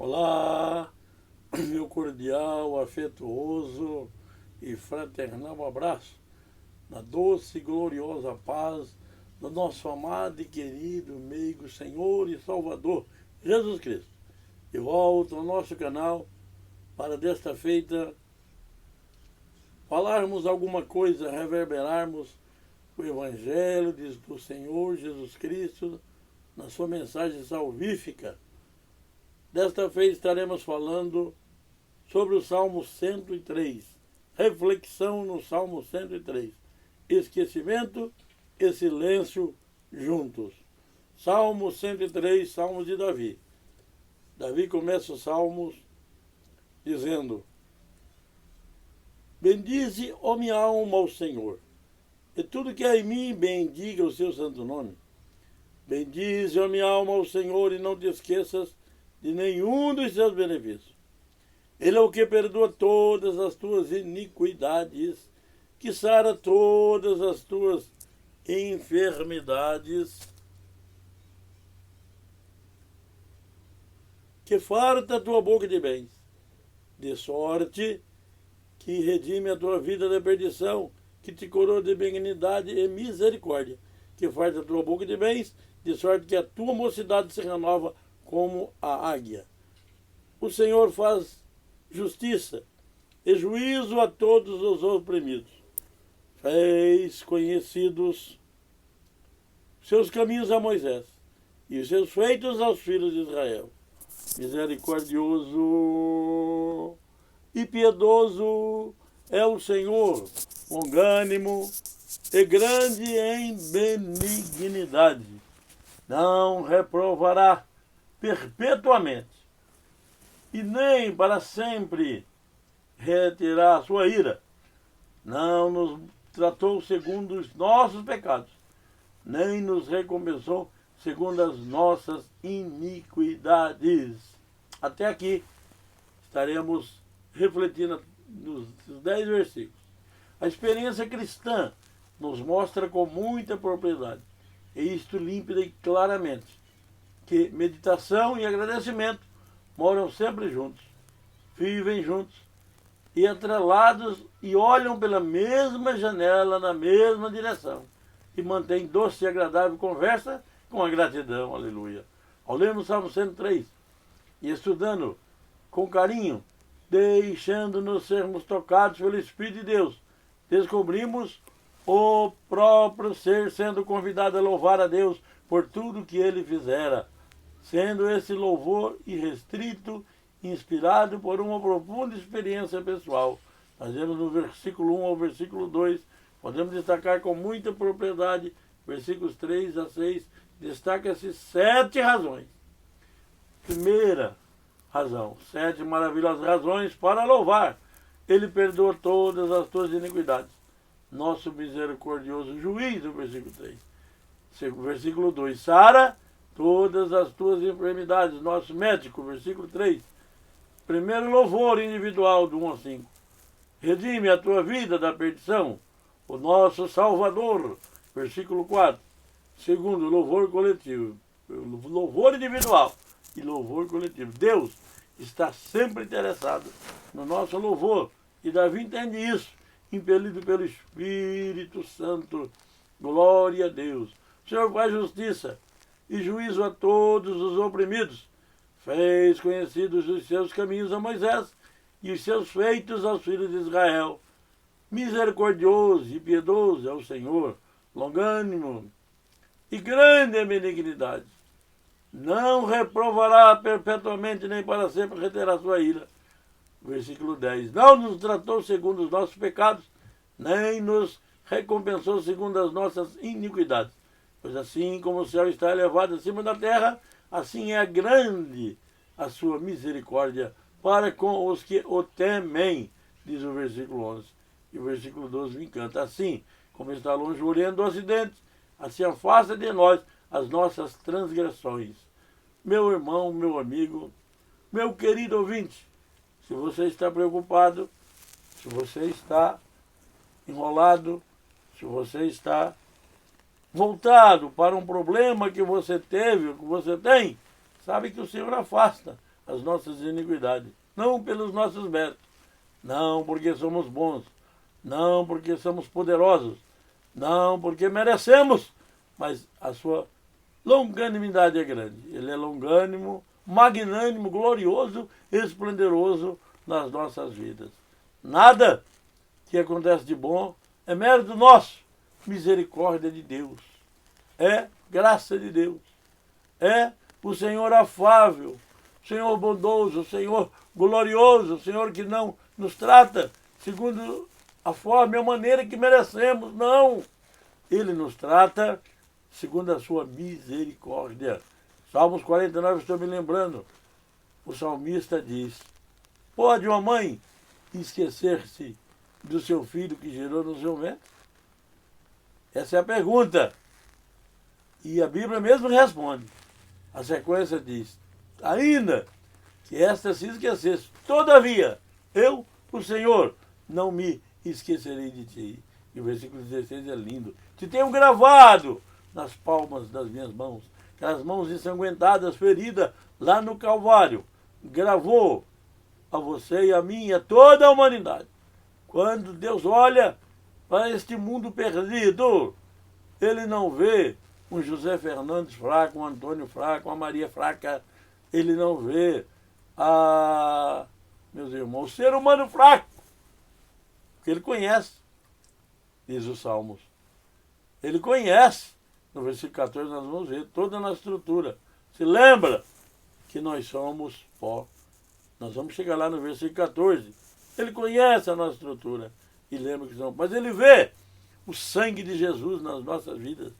Olá, meu cordial, afetuoso e fraternal abraço, na doce e gloriosa paz do nosso amado e querido, meigo Senhor e Salvador, Jesus Cristo. E volto ao nosso canal para desta feita falarmos alguma coisa, reverberarmos o Evangelho do Senhor Jesus Cristo na sua mensagem salvífica. Desta vez estaremos falando sobre o Salmo 103, reflexão no Salmo 103, esquecimento e silêncio juntos. Salmo 103, Salmo de Davi. Davi começa os Salmos dizendo: bendize, ó minha alma, ao Senhor, e tudo que há em mim bendiga o seu santo nome. Bendize, ó minha alma, ao Senhor, e não te esqueças de nenhum dos seus benefícios. Ele é o que perdoa todas as tuas iniquidades, que sara todas as tuas enfermidades, que farta a tua boca de bens, de sorte que redime a tua vida da perdição, que te coroa de benignidade e misericórdia, que farta a tua boca de bens, de sorte que a tua mocidade se renova como a águia. O Senhor faz justiça e juízo a todos os oprimidos. Fez conhecidos seus caminhos a Moisés e os seus feitos aos filhos de Israel. Misericordioso e piedoso é o Senhor, longânimo e grande em benignidade. Não reprovará perpetuamente, e nem para sempre retirar a sua ira. Não nos tratou segundo os nossos pecados, nem nos recompensou segundo as nossas iniquidades. Até aqui estaremos refletindo nos 10 versículos. A experiência cristã nos mostra com muita propriedade, e isto límpida e claramente, que meditação e agradecimento moram sempre juntos, vivem juntos e atrelados e olham pela mesma janela, na mesma direção, e mantêm doce e agradável conversa com a gratidão. Aleluia. Ao lermos o Salmo 103 e estudando com carinho, deixando-nos sermos tocados pelo Espírito de Deus, descobrimos o próprio ser sendo convidado a louvar a Deus por tudo que ele fizera, sendo esse louvor irrestrito, inspirado por uma profunda experiência pessoal. Nós vemos no versículo 1 ao versículo 2, podemos destacar com muita propriedade, versículos 3 a 6, destaca-se 7 razões. Primeira razão, 7 maravilhosas razões para louvar. Ele perdoa todas as tuas iniquidades. Nosso misericordioso juiz, no versículo 3. Versículo 2, sara todas as tuas enfermidades, nosso médico, versículo 3. Primeiro louvor individual, do 1 ao 5. Redime a tua vida da perdição, o nosso Salvador, versículo 4. Segundo, louvor coletivo, louvor individual e louvor coletivo. Deus está sempre interessado no nosso louvor, e Davi entende isso, impelido pelo Espírito Santo. Glória a Deus. O Senhor faz justiça e juízo a todos os oprimidos. Fez conhecidos os seus caminhos a Moisés e os seus feitos aos filhos de Israel. Misericordioso e piedoso é o Senhor, longânimo e grande em benignidade. Não reprovará perpetuamente, nem para sempre reterá sua ira. Versículo 10. Não nos tratou segundo os nossos pecados, nem nos recompensou segundo as nossas iniquidades. Pois assim como o céu está elevado acima da terra, assim é grande a sua misericórdia para com os que o temem, diz o versículo 11. E o versículo 12 me encanta. Assim como está longe o oriente do ocidente, assim afasta de nós as nossas transgressões. Meu irmão, meu amigo, meu querido ouvinte, se você está preocupado, se você está enrolado, se você está voltado para um problema que você teve, ou que você tem, sabe que o Senhor afasta as nossas iniquidades, não pelos nossos méritos, não porque somos bons, não porque somos poderosos, não porque merecemos, mas a sua longanimidade é grande. Ele é longânimo, magnânimo, glorioso, esplendoroso nas nossas vidas. Nada que acontece de bom é mérito nosso, misericórdia de Deus. É graça de Deus. É o Senhor afável, o Senhor bondoso, o Senhor glorioso, o Senhor que não nos trata segundo a forma e a maneira que merecemos. Não! Ele nos trata segundo a sua misericórdia. Salmos 49, estou me lembrando. O salmista diz: pode uma mãe esquecer-se do seu filho que gerou no seu ventre? Essa é a pergunta. E a Bíblia mesmo responde. A sequência diz: ainda que esta se esquecesse, todavia, eu, o Senhor, não me esquecerei de ti. E o versículo 16 é lindo. Te tenho gravado nas palmas das minhas mãos, aquelas mãos ensanguentadas, feridas lá no Calvário. Gravou a você e a mim e a toda a humanidade. Quando Deus olha para este mundo perdido, Ele não vê um José Fernandes fraco, um Antônio fraco, uma Maria fraca. Ele não vê meus irmãos, o ser humano fraco, porque Ele conhece, diz os Salmos. Ele conhece. No versículo 14 nós vamos ver toda a nossa estrutura. Se lembra que nós somos pó. Nós vamos chegar lá no versículo 14. Ele conhece a nossa estrutura e lembra que somos. Mas ele vê o sangue de Jesus nas nossas vidas.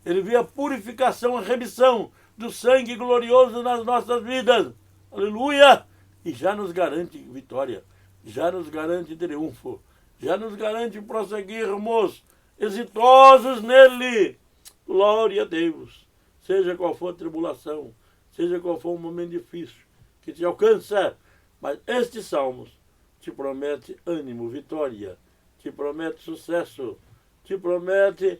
Ele vê a purificação, a remissão do sangue glorioso nas nossas vidas. Aleluia! E já nos garante vitória. Já nos garante triunfo. Já nos garante prosseguirmos exitosos nele. Glória a Deus. Seja qual for a tribulação, seja qual for o momento difícil que te alcança, mas estes salmos te promete ânimo, vitória, te promete sucesso, te promete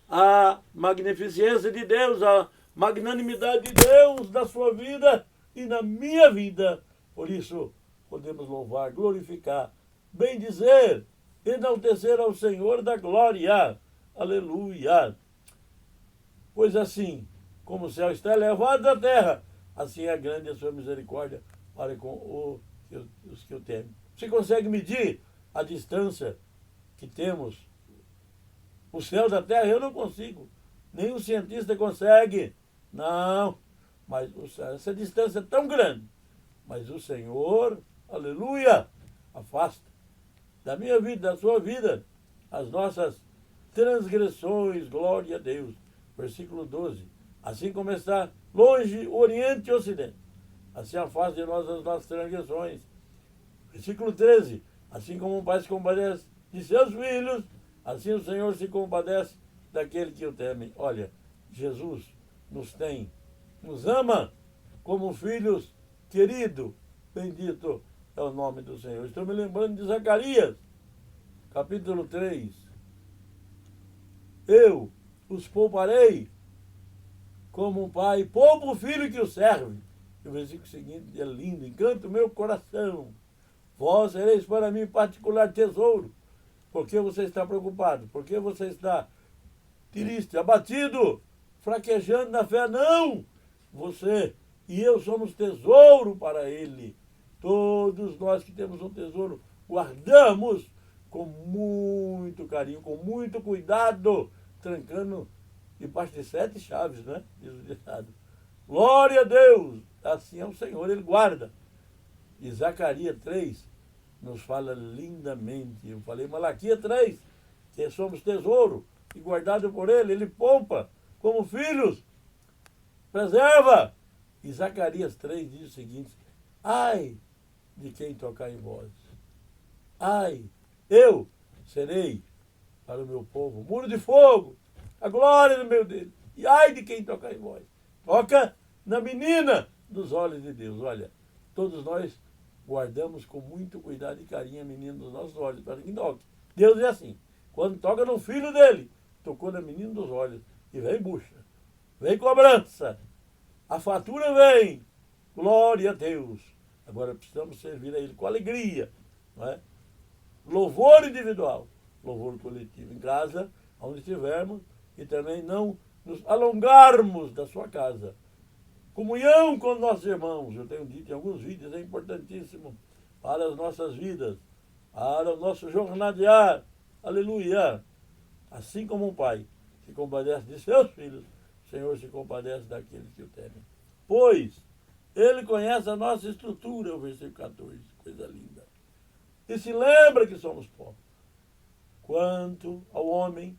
a magnificência de Deus, a magnanimidade de Deus na sua vida e na minha vida. Por isso, podemos louvar, glorificar, bendizer, enaltecer ao Senhor da glória. Aleluia! Pois assim, como o céu está elevado da terra, assim é grande a sua misericórdia para com os que o temem. Você consegue medir a distância que temos? O céu da terra eu não consigo. Nenhum cientista consegue. Não. Mas essa distância é tão grande. Mas o Senhor, aleluia, afasta da minha vida, da sua vida, as nossas transgressões. Glória a Deus. Versículo 12. Assim como está longe o Oriente e o Ocidente, assim afasta de nós as nossas transgressões. Versículo 13. Assim como um pai se compadece de seus filhos, assim o Senhor se compadece daquele que o teme. Olha, Jesus nos ama como filhos queridos. Bendito é o nome do Senhor. Estou me lembrando de Zacarias, capítulo 3. Eu os pouparei como um pai poupa o filho que o serve. E o versículo seguinte é lindo. Encanta o meu coração. Vós sereis para mim particular tesouro. Por que você está preocupado? Por que você está triste, abatido, fraquejando na fé? Não! Você e eu somos tesouro para Ele. Todos nós que temos um tesouro, guardamos com muito carinho, com muito cuidado, trancando debaixo de 7 chaves, né? Diz o ditado. Glória a Deus! Assim é o Senhor, Ele guarda. E Zacarias 3 nos fala lindamente. Eu falei Malaquias 3, que somos tesouro e guardado por Ele poupa como filhos, preserva. E Zacarias 3 diz o seguinte: ai de quem tocar em vós. Ai, eu serei para o meu povo muro de fogo, a glória do meu Deus. E ai de quem tocar em vós. Toca na menina dos olhos de Deus. Olha, todos nós guardamos com muito cuidado e carinho a menina dos nossos olhos, para que toque. Deus é assim. Quando toca no filho dele, tocou na menina dos olhos. E vem bucha, vem cobrança. A fatura vem. Glória a Deus. Agora precisamos servir a Ele com alegria, não é? Louvor individual, louvor coletivo em casa, onde estivermos, e também não nos alongarmos da sua casa. Comunhão com nossos irmãos, eu tenho dito em alguns vídeos, é importantíssimo para as nossas vidas, para o nosso jornadear. Aleluia! Assim como um pai se compadece de seus filhos, o Senhor se compadece daqueles que o temem. Pois Ele conhece a nossa estrutura, o versículo 14, coisa linda. E se lembra que somos pó. Quanto ao homem,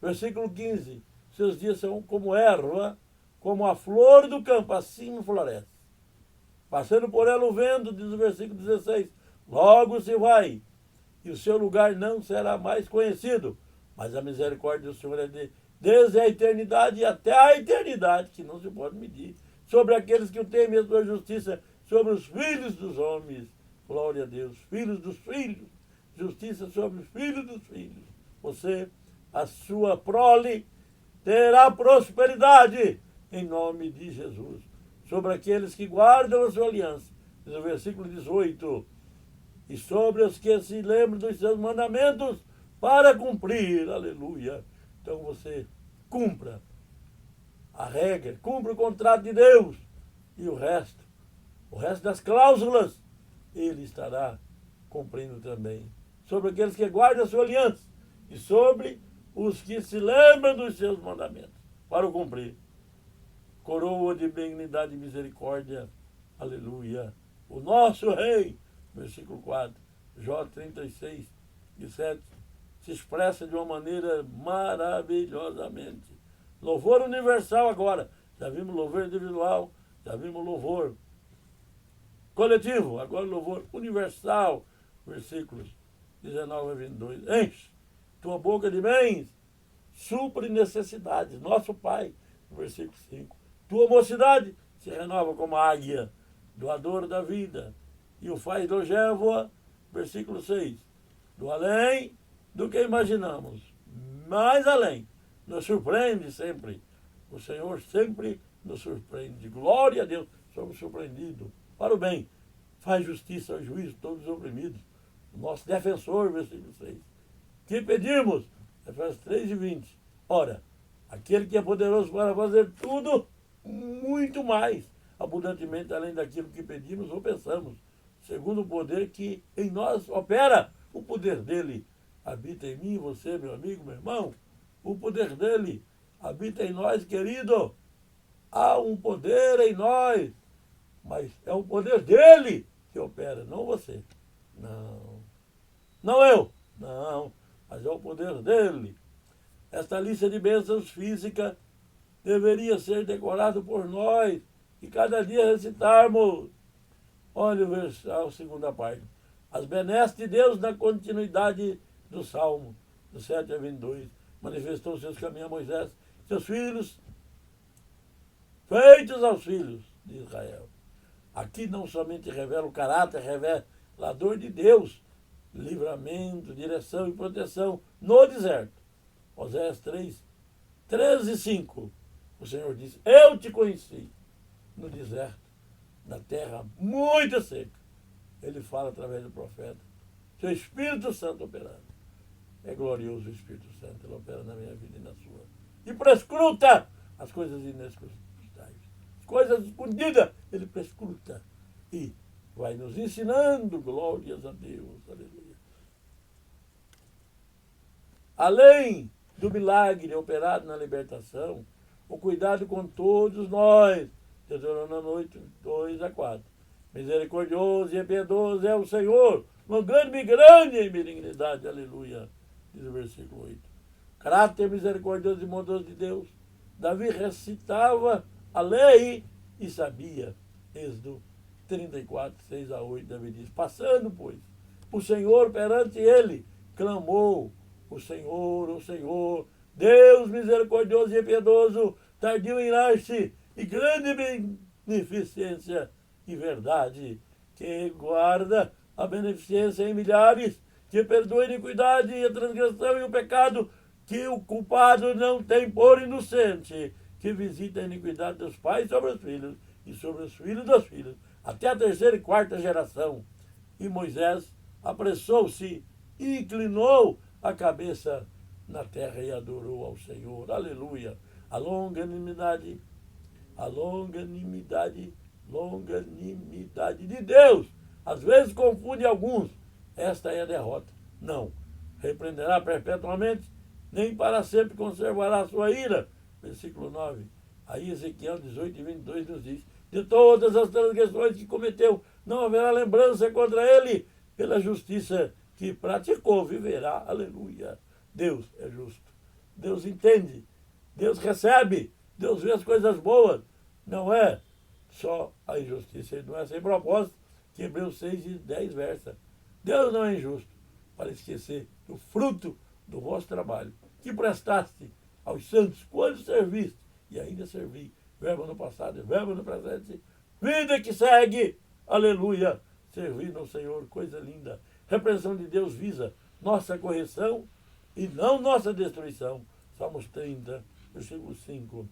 versículo 15, seus dias são como erva, como a flor do campo, assim floresce. Passando por ela o vento, diz o versículo 16, logo se vai, e o seu lugar não será mais conhecido. Mas a misericórdia do Senhor é desde a eternidade e até a eternidade, que não se pode medir, sobre aqueles que o temem, a sua justiça, sobre os filhos dos homens. Glória a Deus, filhos dos filhos, justiça sobre os filhos dos filhos. Você, a sua prole, terá prosperidade em nome de Jesus. Sobre aqueles que guardam a sua aliança, diz o versículo 18, e sobre os que se lembram dos seus mandamentos para cumprir, aleluia. Então você cumpra a regra, cumpra o contrato de Deus, e o resto das cláusulas, Ele estará cumprindo também. Sobre aqueles que guardam a sua aliança, e sobre os que se lembram dos seus mandamentos, para o cumprir. Coroa de benignidade e misericórdia, aleluia. O nosso Rei, versículo 4, Jó 36, 7, se expressa de uma maneira maravilhosamente. Louvor universal agora. Já vimos louvor individual, já vimos louvor coletivo, agora louvor universal. Versículos 19 a 22. Enche tua boca de bens, supre necessidades. Nosso Pai, versículo 5. Tua mocidade se renova como a águia, doador da vida, e o faz longevo, versículo 6. Do além do que imaginamos, mais além, nos surpreende sempre. O Senhor sempre nos surpreende. Glória a Deus, somos surpreendidos para o bem. Faz justiça ao juízo todos os oprimidos. O nosso defensor, versículo 6. Que pedimos? Efésios 3 e 20. Ora, aquele que é poderoso para fazer tudo, muito mais, abundantemente além daquilo que pedimos ou pensamos, segundo o poder que em nós opera. O poder dele habita em mim, você, meu amigo, meu irmão. O poder dele habita em nós, querido. Há um poder em nós, mas é o poder dele que opera, não você. Não eu. Não, mas é o poder dele. Esta lista de bênçãos físicas deveria ser decorada por nós e cada dia recitarmos. Olha o versículo, a segunda parte. As benesses de Deus na continuidade do Salmo, do 7 a 22. Manifestou seus caminhos a Moisés, seus filhos, feitos aos filhos de Israel. Aqui não somente revela o caráter revelador de Deus, livramento, direção e proteção no deserto. Oséias 3, 13 e 5. O Senhor diz, eu te conheci no deserto, na terra muito seca. Ele fala através do profeta. Seu Espírito Santo operando. É glorioso o Espírito Santo, ele opera na minha vida e na sua. E prescruta as coisas inescrutáveis. As coisas escondidas, ele prescruta. E vai nos ensinando, glórias a Deus, aleluia. Além do milagre operado na libertação, o cuidado com todos nós. Deuteronômio 8, 2 a 4. Misericordioso e piedoso é o Senhor, longânimo e grande em benignidade, aleluia, diz o versículo 8. Caráter misericordioso e bondoso de Deus. Davi recitava a lei e sabia. Êxodo 34, 6 a 8, Davi diz, passando, pois, o Senhor perante ele, clamou, o Senhor, Deus misericordioso e piedoso, tardio em irar-se e grande beneficência e verdade, que guarda a beneficência em milhares, que perdoa a iniquidade e a transgressão e o pecado, que o culpado não tem por inocente, que visita a iniquidade dos pais sobre os filhos e sobre os filhos dos filhos, até a terceira e quarta geração. E Moisés apressou-se e inclinou a cabeça na terra e adorou ao Senhor. Aleluia! A longanimidade de Deus. Às vezes confunde alguns. Esta é a derrota. Não. Repreenderá perpetuamente, nem para sempre conservará a sua ira. Versículo 9. Aí Ezequiel 18 e 22 nos diz: de todas as transgressões que cometeu, não haverá lembrança contra ele. Pela justiça que praticou, viverá. Aleluia. Deus é justo. Deus entende. Deus recebe. Deus vê as coisas boas. Não é só a injustiça. Ele não é sem propósito que Hebreus 6 e 10 versa. Deus não é injusto para esquecer do fruto do vosso trabalho, que prestaste aos santos quando serviste, e ainda servi. Verbo no passado, verbo no presente, vida que segue, aleluia, servindo ao Senhor, coisa linda. Repreensão de Deus visa nossa correção e não nossa destruição. Salmos 30, versículo 5.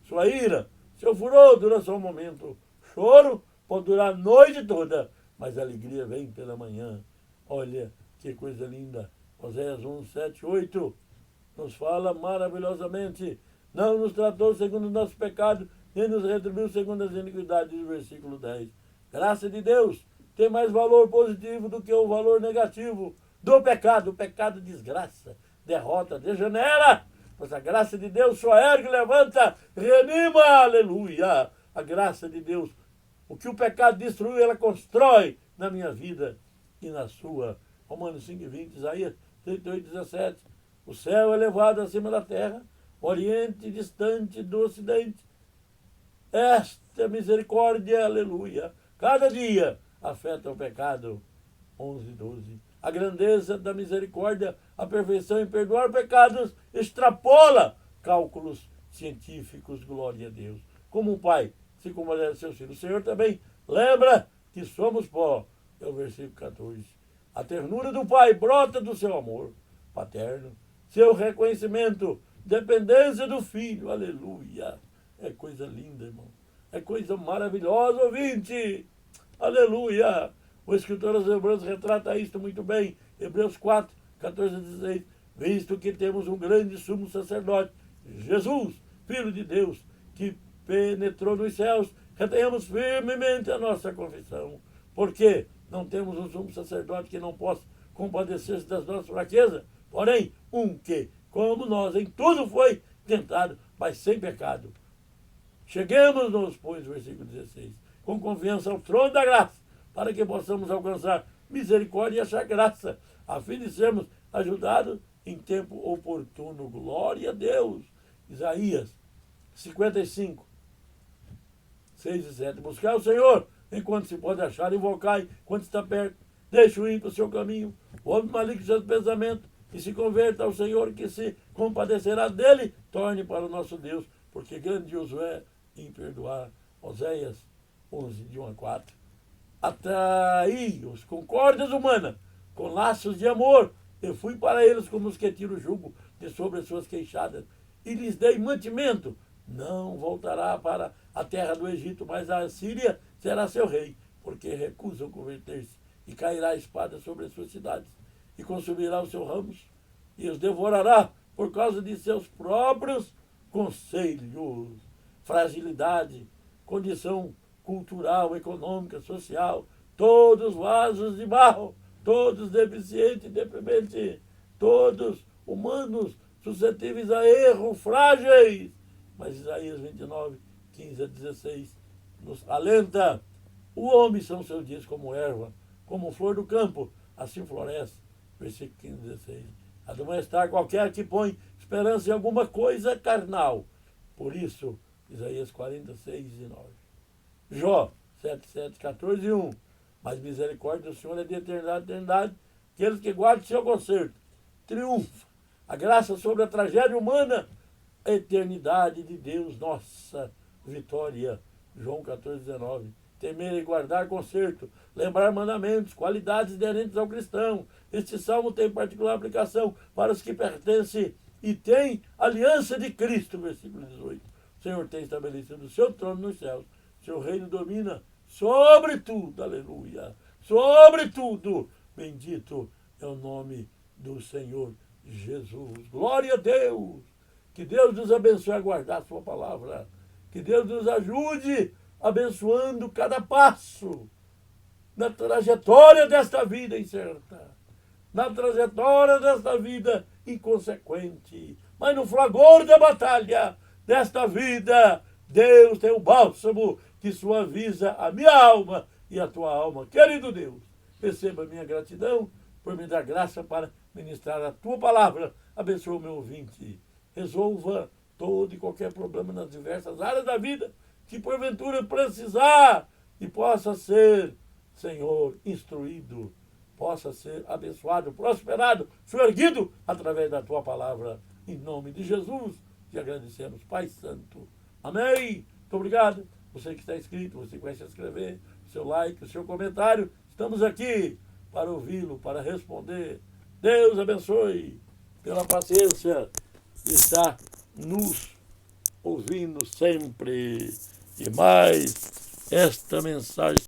Sua ira, seu furor dura só um momento, choro pode durar a noite toda, mas a alegria vem pela manhã. Olha que coisa linda. Oséias 1, 7, 8 nos fala maravilhosamente. Não nos tratou segundo o nosso pecado, nem nos retribuiu segundo as iniquidades, do versículo 10. Graça de Deus tem mais valor positivo do que o valor negativo do pecado. O pecado desgraça, derrota, degenera. Mas a graça de Deus só ergue, levanta, reanima, aleluia. A graça de Deus, o que o pecado destruiu, ela constrói na minha vida e na sua. Romanos 5, 20, Isaías 38, 17. O céu é elevado acima da terra, o oriente distante do ocidente. Esta misericórdia, aleluia, cada dia afeta o pecado. 11, 12. A grandeza da misericórdia, a perfeição em perdoar pecados, extrapola cálculos científicos, glória a Deus. Como um pai se compadece de seus filhos, o Senhor também lembra que somos pó. É o versículo 14. A ternura do pai brota do seu amor paterno, seu reconhecimento, dependência do filho, aleluia. É coisa linda, irmão. É coisa maravilhosa, ouvinte. Aleluia. O escritor aos Hebreus retrata isto muito bem. Hebreus 4, 14 a 16. Visto que temos um grande sumo sacerdote, Jesus, Filho de Deus, que penetrou nos céus, retenhamos firmemente a nossa confissão. Porque não temos um sumo sacerdote que não possa compadecer-se das nossas fraquezas, porém, um que, como nós, em tudo foi tentado, mas sem pecado. Cheguemos-nos, pois, versículo 16, com confiança ao trono da graça, para que possamos alcançar misericórdia e achar graça, a fim de sermos ajudados em tempo oportuno. Glória a Deus. Isaías 55, 6 e 7. Buscar o Senhor enquanto se pode achar, invocai quando está perto. Deixe o ímpio o seu caminho, o homem maligno seus pensamentos, e se converta ao Senhor, que se compadecerá dele. Torne para o nosso Deus, porque grandioso é em perdoar. Oséias 11, de 1 a 4. Atraí-os com cordas humanas, com laços de amor. Eu fui para eles como os que tiram o jugo de sobre as suas queixadas, e lhes dei mantimento. Não voltará para a terra do Egito, mas a Síria será seu rei, porque recusam converter-se, e cairá a espada sobre as suas cidades, e consumirá os seus ramos, e os devorará por causa de seus próprios conselhos. Fragilidade, condição cultural, econômica, social, todos vasos de barro, todos deficientes, deprimentes, todos humanos suscetíveis a erro, frágeis. Mas Isaías 29, 15 a 16 nos alenta. O homem são seus dias como erva, como flor do campo, assim floresce. Versículo 15 a 16. Admoestar qualquer que põe esperança em alguma coisa carnal. Por isso, Isaías 46 e 9. Jó 7, 7, 14 e 1. Mas misericórdia do Senhor é de eternidade, eternidade. Aqueles que guardam seu conserto. Triunfa. A graça sobre a tragédia humana. A eternidade de Deus, nossa vitória. João 14, 19. Temer e guardar conserto. Lembrar mandamentos, qualidades inerentes ao cristão. Este salmo tem particular aplicação para os que pertencem e têm aliança de Cristo. Versículo 18. O Senhor tem estabelecido o seu trono nos céus. Seu reino domina sobre tudo, aleluia, sobre tudo, bendito é o nome do Senhor Jesus. Glória a Deus. Que Deus nos abençoe a guardar a sua palavra. Que Deus nos ajude abençoando cada passo na trajetória desta vida incerta, na trajetória desta vida inconsequente, mas no fragor da batalha desta vida, Deus tem o bálsamo que suaviza a minha alma e a tua alma. Querido Deus, receba a minha gratidão por me dar graça para ministrar a tua palavra. Abençoa o meu ouvinte. Resolva todo e qualquer problema nas diversas áreas da vida que porventura precisar e possa ser, Senhor, instruído, possa ser abençoado, prosperado, erguido através da tua palavra. Em nome de Jesus, te agradecemos, Pai Santo. Amém. Muito obrigado. Você que está inscrito, você que vai se inscrever, seu like, o seu comentário. Estamos aqui para ouvi-lo, para responder. Deus abençoe pela paciência de estar nos ouvindo sempre. E mais esta mensagem